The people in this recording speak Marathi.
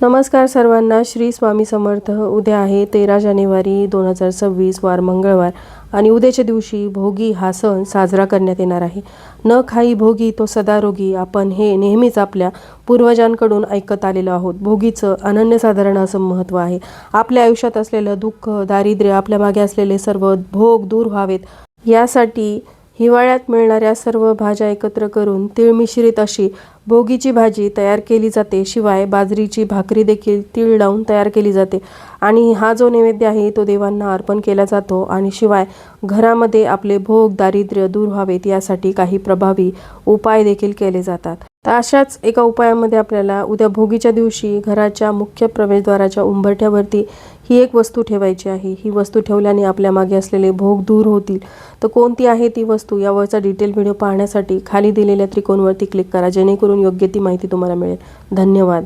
नमस्कार सर्वांना. श्री स्वामी समर्थ. उद्या आहे 13 जानेवारी 2026 वार मंगळवार आणि उद्याच्या दिवशी भोगी हा सण साजरा करण्यात येणार आहे. न खाई भोगी तो सदा रोगी, आपण हे नेहमीच आपल्या पूर्वजांकडून ऐकत आलेलो आहोत. भोगीचं अनन्यसाधारण असं महत्त्व आहे. आपल्या आयुष्यात असलेलं दुःख, दारिद्र्य, आपल्या मागे असलेले सर्व भोग दूर व्हावेत यासाठी हिवाळ्यात मिळणाऱ्या सर्व भाज्या एकत्र करून तीळ मिश्रित अशी भोगीची भाजी तयार केली जाते. शिवाय बाजरीची भाकरी देखील तीळ लावून तयार केली जाते आणि हा जो नैवेद्य आहे तो देवांना अर्पण केला जातो. आणि शिवाय घरामध्ये आपले भोग, दारिद्र्य दूर व्हावेत यासाठी काही प्रभावी उपाय देखील केले जातात. तर अशाच एका उपायामध्ये आपल्याला उद्या भोगीच्या दिवशी घराच्या मुख्य प्रवेशद्वाराच्या उंबरठ्यावरती ही एक वस्तू ठेवायची आहे. ही वस्तू ठेवल्याने आपल्या मागे असलेले भोग दूर होतील. तर कोणती आहे ती वस्तू यावरचा डिटेल व्हिडिओ पाहण्यासाठी खाली दिलेल्या त्रिकोणावरती क्लिक करा, जेणेकरून योग्य ती माहिती तुम्हाला मिळेल. धन्यवाद.